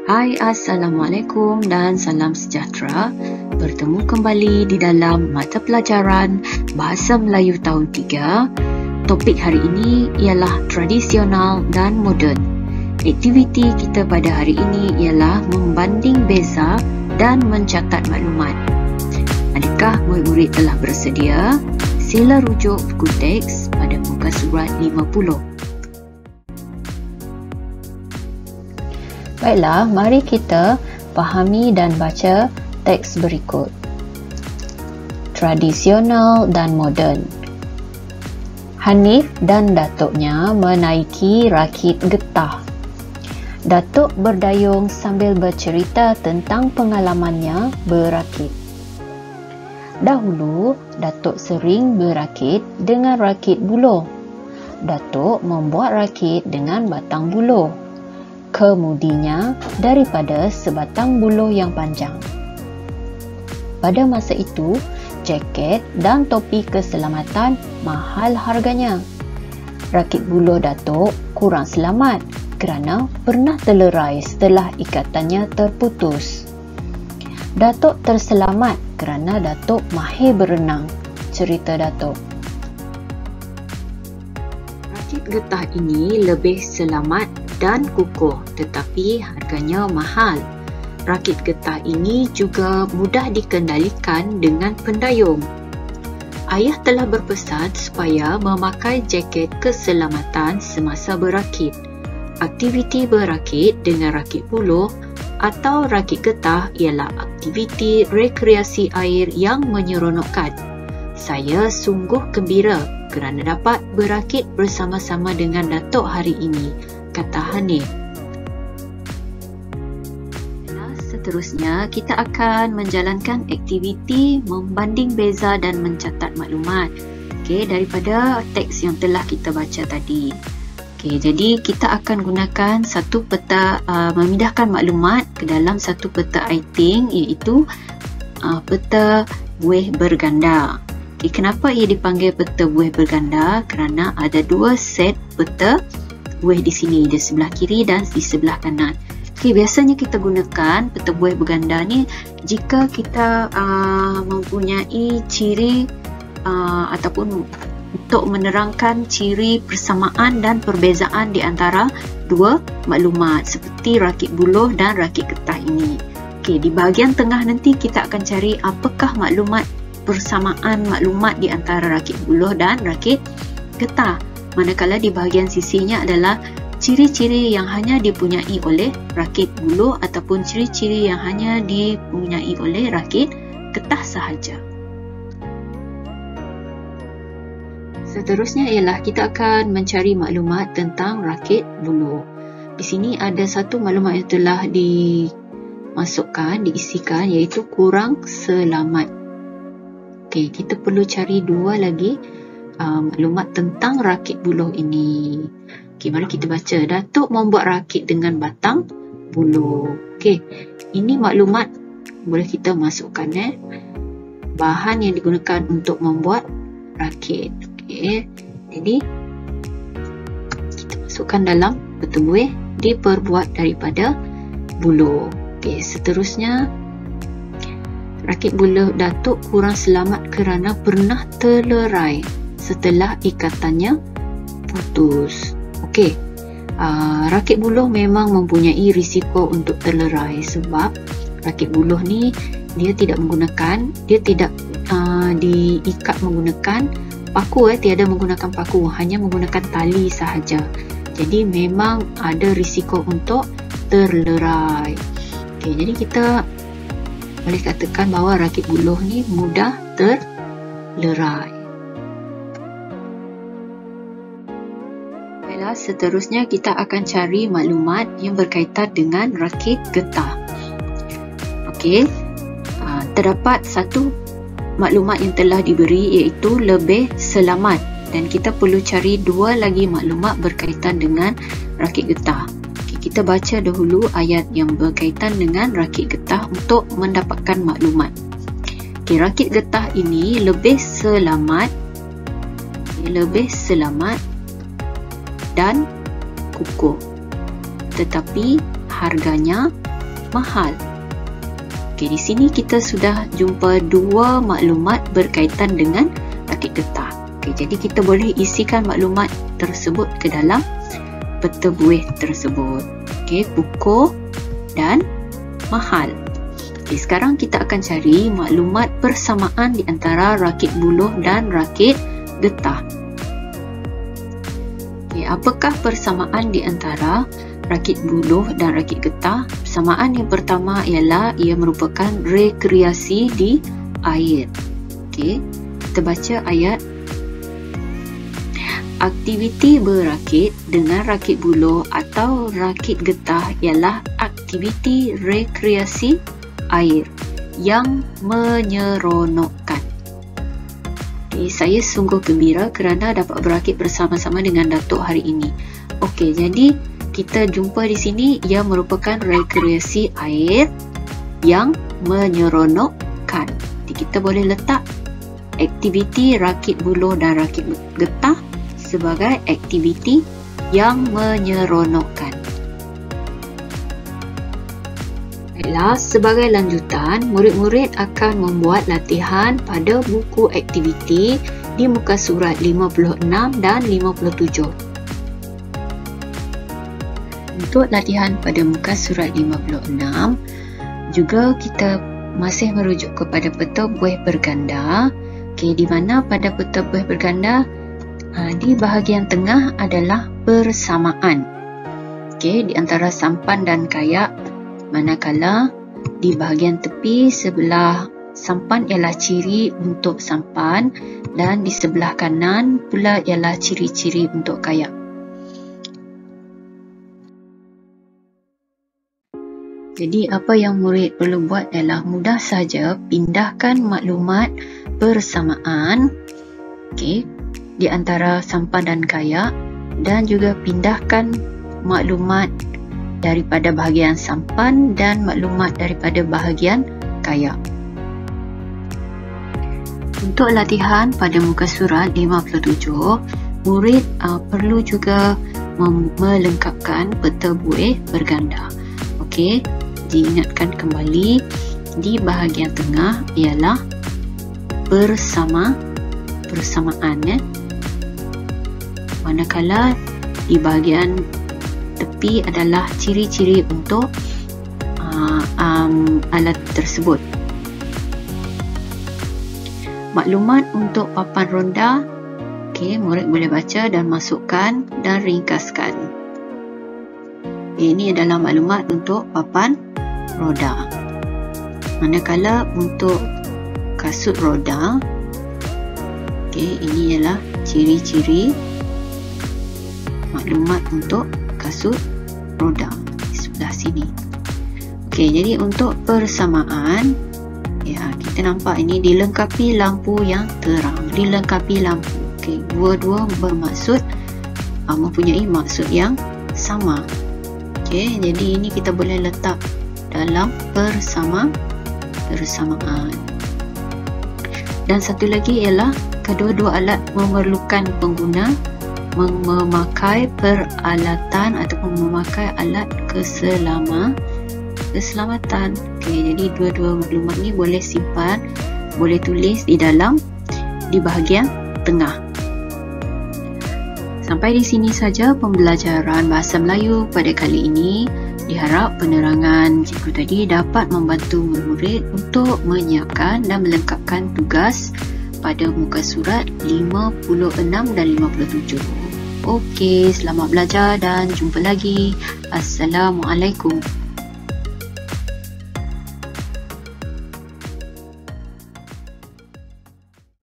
Hai, Assalamualaikum dan salam sejahtera. Bertemu kembali di dalam mata pelajaran Bahasa Melayu tahun 3. Topik hari ini ialah tradisional dan moden. Aktiviti kita pada hari ini ialah membanding beza dan mencatat maklumat. Adakah murid-murid telah bersedia? Sila rujuk buku teks pada muka surat 50. Baiklah, mari kita fahami dan baca teks berikut. Tradisional dan moden. Hanif dan datuknya menaiki rakit getah. Datuk berdayung sambil bercerita tentang pengalamannya berakit. Dahulu, Datuk sering berakit dengan rakit buluh. Datuk membuat rakit dengan batang buluh. Kemudinya daripada sebatang buluh yang panjang. Pada masa itu, jaket dan topi keselamatan mahal harganya. Rakit buluh Datuk kurang selamat kerana pernah terlerai setelah ikatannya terputus. Datuk terselamat kerana Datuk mahir berenang, cerita Datuk. Rakit getah ini lebih selamat dan kukuh, tetapi harganya mahal. Rakit getah ini juga mudah dikendalikan dengan pendayung. Ayah telah berpesan supaya memakai jaket keselamatan semasa berakit. Aktiviti berakit dengan rakit buluh atau rakit getah ialah aktiviti rekreasi air yang menyeronokkan. Saya sungguh gembira kerana dapat berakit bersama-sama dengan Datuk hari ini, kata Hanif. Seterusnya, kita akan menjalankan aktiviti membanding beza dan mencatat maklumat. Daripada teks yang telah kita baca tadi. Jadi kita akan gunakan satu peta, memindahkan maklumat ke dalam satu peta iting, iaitu peta buih berganda. Kenapa ia dipanggil peta buih berganda? Kerana ada dua set peta buih di sini, di sebelah kiri dan di sebelah kanan. Biasanya kita gunakan peta buih berganda ni jika kita mempunyai ciri ataupun untuk menerangkan ciri persamaan dan perbezaan di antara dua maklumat seperti rakit buluh dan rakit getah ini. Di bahagian tengah nanti kita akan cari apakah persamaan maklumat di antara rakit buluh dan rakit getah. Manakala di bahagian sisinya adalah ciri-ciri yang hanya dipunyai oleh rakit buluh ataupun ciri-ciri yang hanya dipunyai oleh rakit getah sahaja. Seterusnya ialah kita akan mencari maklumat tentang rakit buluh. Di sini ada satu maklumat yang telah dimasukkan, diisikan, iaitu kurang selamat. Kita perlu cari dua lagi maklumat tentang rakit buluh ini. Mari kita baca. Datuk membuat rakit dengan batang buluh. Ini maklumat boleh kita masukkan. Bahan yang digunakan untuk membuat rakit. Jadi kita masukkan dalam peta buih, diperbuat daripada buluh. Seterusnya, rakit buluh Datuk kurang selamat kerana pernah terlerai setelah ikatannya putus. Rakit buluh memang mempunyai risiko untuk terlerai sebab rakit buluh ni dia tidak diikat menggunakan paku, tiada menggunakan paku, hanya menggunakan tali sahaja. Jadi memang ada risiko untuk terlerai. Jadi kita boleh katakan bahawa rakit buluh ni mudah terlerai. Seterusnya kita akan cari maklumat yang berkaitan dengan rakit getah. Terdapat satu maklumat yang telah diberi, iaitu lebih selamat, dan kita perlu cari dua lagi maklumat berkaitan dengan rakit getah. Kita baca dahulu ayat yang berkaitan dengan rakit getah untuk mendapatkan maklumat. Rakit getah ini lebih selamat dan kukuh, tetapi harganya mahal. Okey, di sini kita sudah jumpa dua maklumat berkaitan dengan rakit getah. Okey, jadi kita boleh isikan maklumat tersebut ke dalam peta buih tersebut. Okey, kukuh dan mahal. Okey, sekarang kita akan cari maklumat persamaan di antara rakit buluh dan rakit getah. Okey, apakah persamaan di antara rakit buluh dan rakit getah? Persamaan yang pertama ialah ia merupakan rekreasi di air. Okey, kita baca ayat. Aktiviti berakit dengan rakit buluh atau rakit getah ialah aktiviti rekreasi air yang menyeronokkan. Okay, saya sungguh gembira kerana dapat berakit bersama-sama dengan Datuk hari ini. Okey, jadi kita jumpa di sini ia merupakan rekreasi air yang menyeronokkan. Jadi kita boleh letak aktiviti rakit buluh dan rakit getah sebagai aktiviti yang menyeronokkan. Baiklah, sebagai lanjutan, murid-murid akan membuat latihan pada buku aktiviti di muka surat 56 dan 57. Untuk latihan pada muka surat 56, juga kita masih merujuk kepada peta buih berganda. Okey, di mana pada peta buih berganda di bahagian tengah adalah persamaan. Okey, di antara sampan dan kayak, manakala di bahagian tepi sebelah sampan ialah ciri untuk sampan dan di sebelah kanan pula ialah ciri-ciri untuk kayak. Jadi apa yang murid perlu buat adalah mudah saja pindahkan maklumat persamaan, okey, di antara sampan dan kayak, dan juga pindahkan maklumat daripada bahagian sampan dan maklumat daripada bahagian kayak. Untuk latihan pada muka surat 57, murid perlu juga melengkapkan peta buih berganda. Okey, diingatkan kembali di bahagian tengah ialah persamaan, manakala di bahagian tepi adalah ciri-ciri untuk alat tersebut. Maklumat untuk papan ronda, okey, murid boleh baca dan masukkan dan ringkaskan. Ini adalah maklumat untuk papan roda. Manakala untuk kasut roda, okey, ini ialah ciri-ciri maklumat untuk kasut roda di sebelah sini. Okey, jadi untuk persamaan, ya, kita nampak ini dilengkapi lampu yang terang, dilengkapi lampu. Okey, dua-dua bermaksud mempunyai maksud yang sama. Okey, jadi ini kita boleh letak dalam persamaan. Dan satu lagi ialah kedua-dua alat memerlukan pengguna memakai peralatan ataupun memakai alat keselamatan. Okey, jadi dua-dua maklumat ni boleh simpan, boleh tulis di bahagian tengah. Sampai di sini saja pembelajaran bahasa Melayu pada kali ini. Diharap penerangan cikgu tadi dapat membantu murid untuk menyiapkan dan melengkapkan tugas pada muka surat 56 dan 57. Okey, selamat belajar dan jumpa lagi. Assalamualaikum.